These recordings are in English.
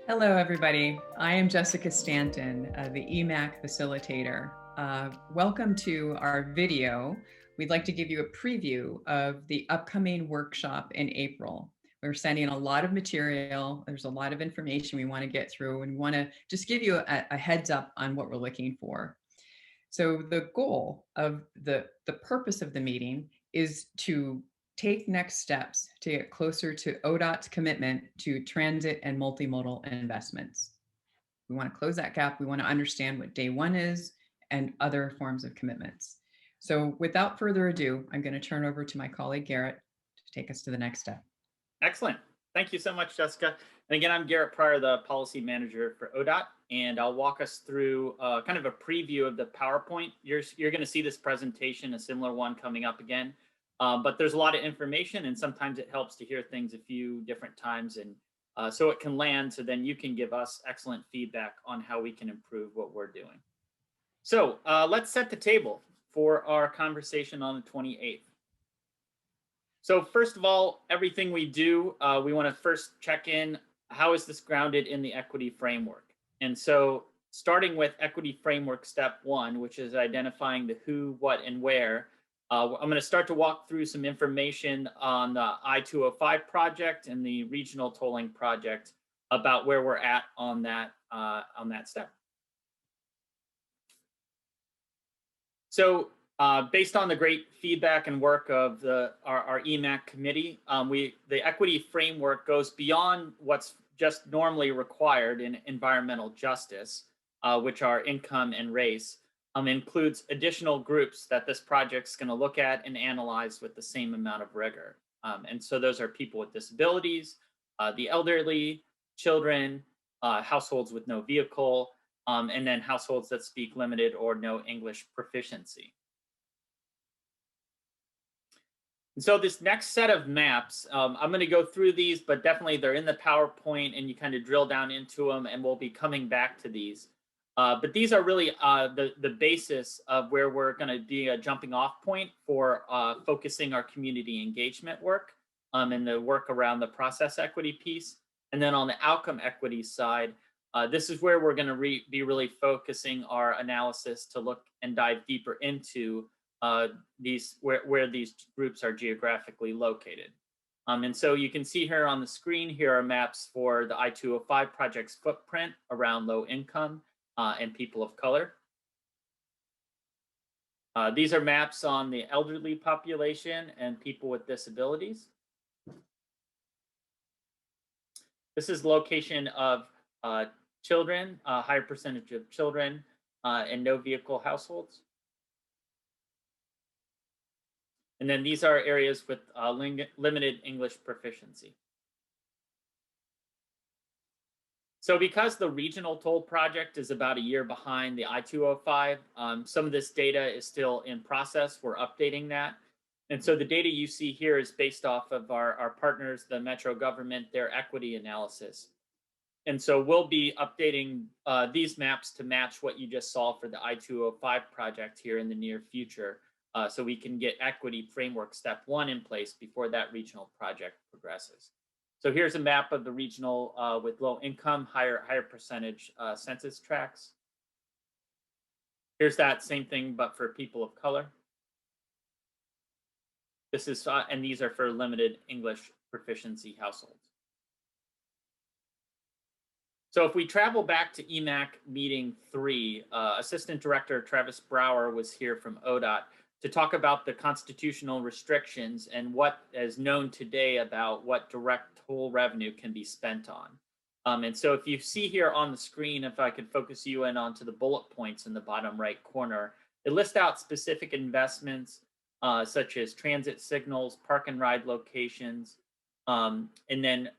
Hello, everybody. I am Jessica Stanton, the EMAC facilitator. Welcome to our video. We'd like to give you a preview of the upcoming workshop in April. We're sending a lot of material. There's a lot of information we want to get through, and we want to just give you a heads up on what we're looking for. So the goal of the purpose of the meeting is to take next steps to get closer to ODOT's commitment to transit and multimodal investments. We want to close that gap. We want to understand what day one is and other forms of commitments. So without further ado, I'm going to turn over to my colleague Garrett to take us to the next step. Excellent. Thank you so much, Jessica. And again, I'm Garrett Pryor, the policy manager for ODOT, and I'll walk us through kind of a preview of the PowerPoint. You're going to see this presentation, a similar one coming up again. But there's a lot of information, and sometimes it helps to hear things a few different times, and so it can land, so then you can give us excellent feedback on how we can improve what we're doing. So let's set the table for our conversation on the 28th. So first of all, everything we do, we want to first check in, how is this grounded in the equity framework? And so starting with equity framework step one, which is identifying the who, what, and where, I'm going to start to walk through some information on the I-205 project and the regional tolling project about where we're at on that step. So based on the great feedback and work of our EMAC committee, the equity framework goes beyond what's just normally required in environmental justice, which are income and race, includes additional groups that this project's going to look at and analyze with the same amount of rigor. And so those are people with disabilities, the elderly, children, households with no vehicle, and then households that speak limited or no English proficiency. And so this next set of maps, I'm going to go through these, but definitely they're in the PowerPoint and you kind of drill down into them, and we'll be coming back to these. But these are really the basis of where we're going to be a jumping off point for focusing our community engagement work and the work around the process equity piece. And then on the outcome equity side, this is where we're going to be really focusing our analysis to look and dive deeper into where these groups are geographically located. And so you can see here on the screen, here are maps for the I-205 project's footprint around low income and people of color. These are maps on the elderly population and people with disabilities. This is location of children, a higher percentage of children and no vehicle households. And then these are areas with limited English proficiency. So because the regional toll project is about a year behind the I-205, some of this data is still in process. We're updating that. And so the data you see here is based off of our partners, the Metro government, their equity analysis. And so we'll be updating these maps to match what you just saw for the I-205 project here in the near future. So we can get equity framework step one in place before that regional project progresses. So here's a map of the regional with low income, higher percentage census tracts. Here's that same thing, but for people of color. This is, and these are for limited English proficiency households. So if we travel back to EMAC meeting 3, Assistant Director Travis Brower was here from ODOT to talk about the constitutional restrictions and what is known today about what direct toll revenue can be spent on. And so if you see here on the screen, if I could focus you in onto the bullet points in the bottom right corner, it lists out specific investments such as transit signals, park and ride locations, and then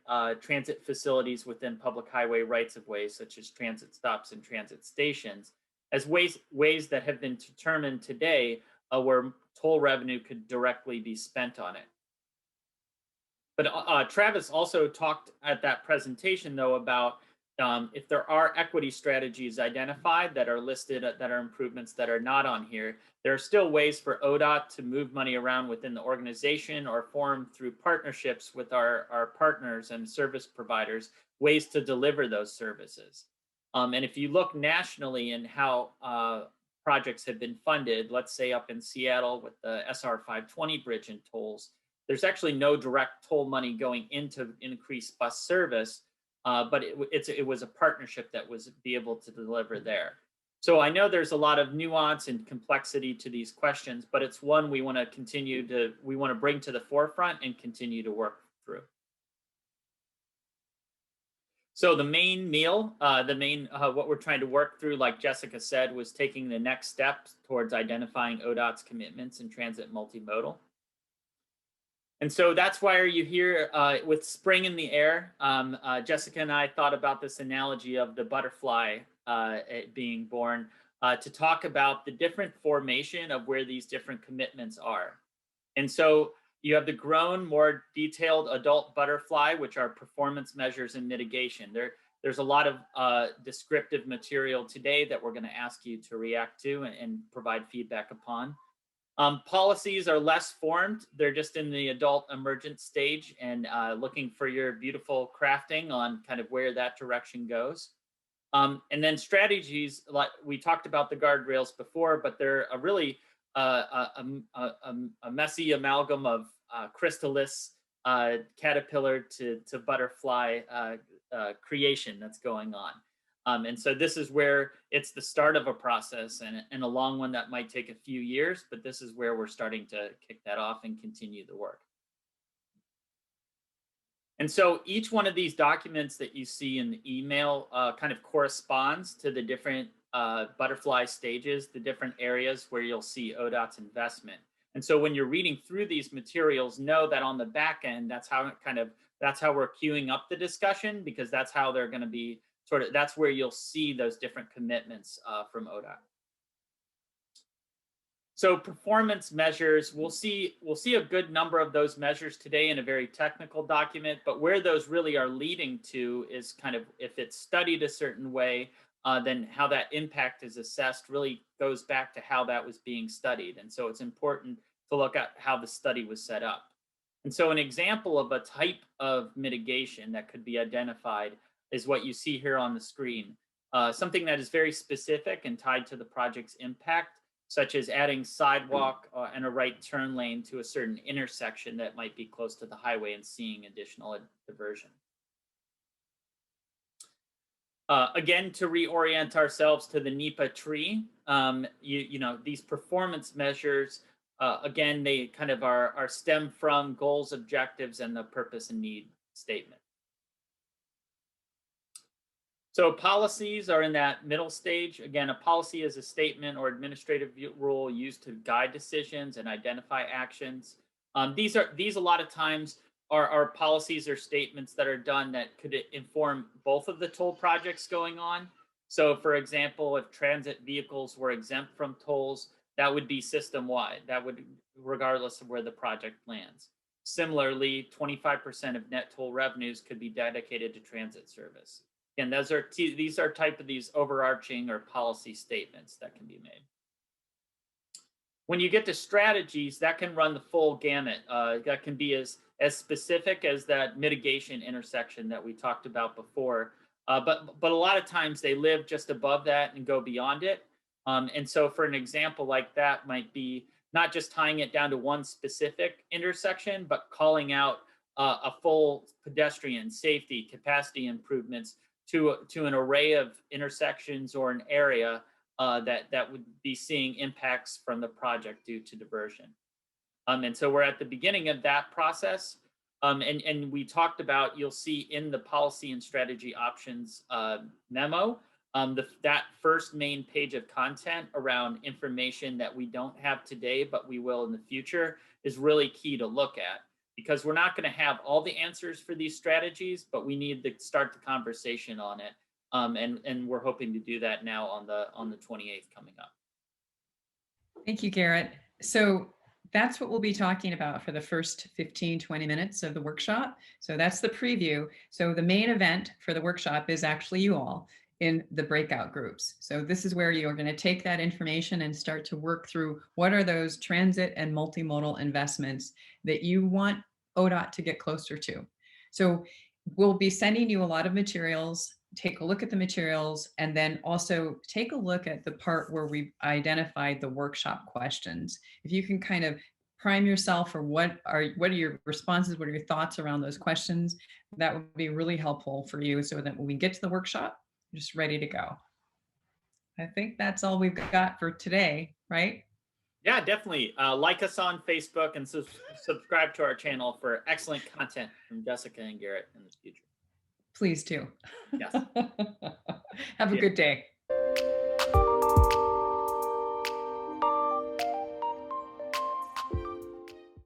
transit facilities within public highway rights-of-way, such as transit stops and transit stations, as ways that have been determined today where toll revenue could directly be spent on it. But Travis also talked at that presentation, though, about if there are equity strategies identified that are listed, that are improvements that are not on here, there are still ways for ODOT to move money around within the organization or form through partnerships with our partners and service providers, ways to deliver those services. And if you look nationally in how projects have been funded, let's say up in Seattle with the SR 520 bridge and tolls, there's actually no direct toll money going into increased bus service, but it was a partnership that was be able to deliver there. So I know there's a lot of nuance and complexity to these questions, but it's one we want to bring to the forefront and continue to work through. So the main meal, what we're trying to work through, like Jessica said, was taking the next steps towards identifying ODOT's commitments in transit multimodal. And so that's why you hear with spring in the air. Jessica and I thought about this analogy of the butterfly being born to talk about the different formation of where these different commitments are. And so you have the grown, more detailed adult butterfly, which are performance measures and mitigation. There's a lot of descriptive material today that we're going to ask you to react to and provide feedback upon. Policies are less formed. They're just in the adult emergent stage and looking for your beautiful crafting on kind of where that direction goes. And then strategies, like we talked about the guardrails before, but they're a really a messy amalgam of chrysalis, caterpillar to butterfly creation that's going on. And so this is where it's the start of a process and a long one that might take a few years, but this is where we're starting to kick that off and continue the work. And so each one of these documents that you see in the email kind of corresponds to the different butterfly stages, the different areas where you'll see ODOT's investment. And so when you're reading through these materials, know that on the back end, that's how we're queuing up the discussion, because that's how they're going to be that's where you'll see those different commitments from ODOT. So performance measures, we'll see a good number of those measures today in a very technical document, but where those really are leading to is kind of, if it's studied a certain way, then how that impact is assessed really goes back to how that was being studied. And so it's important to look at how the study was set up. And so an example of a type of mitigation that could be identified is what you see here on the screen. Something that is very specific and tied to the project's impact, such as adding sidewalk and a right turn lane to a certain intersection that might be close to the highway and seeing additional diversion. Again, to reorient ourselves to the NEPA tree, these performance measures, again, they kind of are stem from goals, objectives, and the purpose and need statement. So policies are in that middle stage. Again, a policy is a statement or administrative rule used to guide decisions and identify actions. These a lot of times are policies or statements that are done that could inform both of the toll projects going on. So for example, if transit vehicles were exempt from tolls, that would be system-wide. That would, regardless of where the project lands. Similarly, 25% of net toll revenues could be dedicated to transit service. And these are type of these overarching or policy statements that can be made. When you get to strategies, that can run the full gamut. That can be as specific as that mitigation intersection that we talked about before. But a lot of times they live just above that and go beyond it. And so for an example like that might be not just tying it down to one specific intersection, but calling out a full pedestrian safety capacity improvements to an array of intersections or an area that would be seeing impacts from the project due to diversion. And so we're at the beginning of that process. And we talked about, you'll see in the policy and strategy options memo, that first main page of content around information that we don't have today, but we will in the future, is really key to look at. Because we're not going to have all the answers for these strategies, but we need to start the conversation on it. And we're hoping to do that now on the 28th coming up. Thank you, Garrett. So that's what we'll be talking about for the first 15, 20 minutes of the workshop. So that's the preview. So the main event for the workshop is actually you all in the breakout groups. So this is where you're going to take that information and start to work through what are those transit and multimodal investments that you want ODOT to get closer to. So we'll be sending you a lot of materials. Take a look at the materials and then also take a look at the part where we've identified the workshop questions. If you can kind of prime yourself for what are your responses, what are your thoughts around those questions, that would be really helpful for you so that when we get to the workshop, you're just ready to go. I think that's all we've got for today, right? Yeah, definitely. Like us on Facebook and subscribe to our channel for excellent content from Jessica and Garrett in the future. Please do. Yes. Have a good day.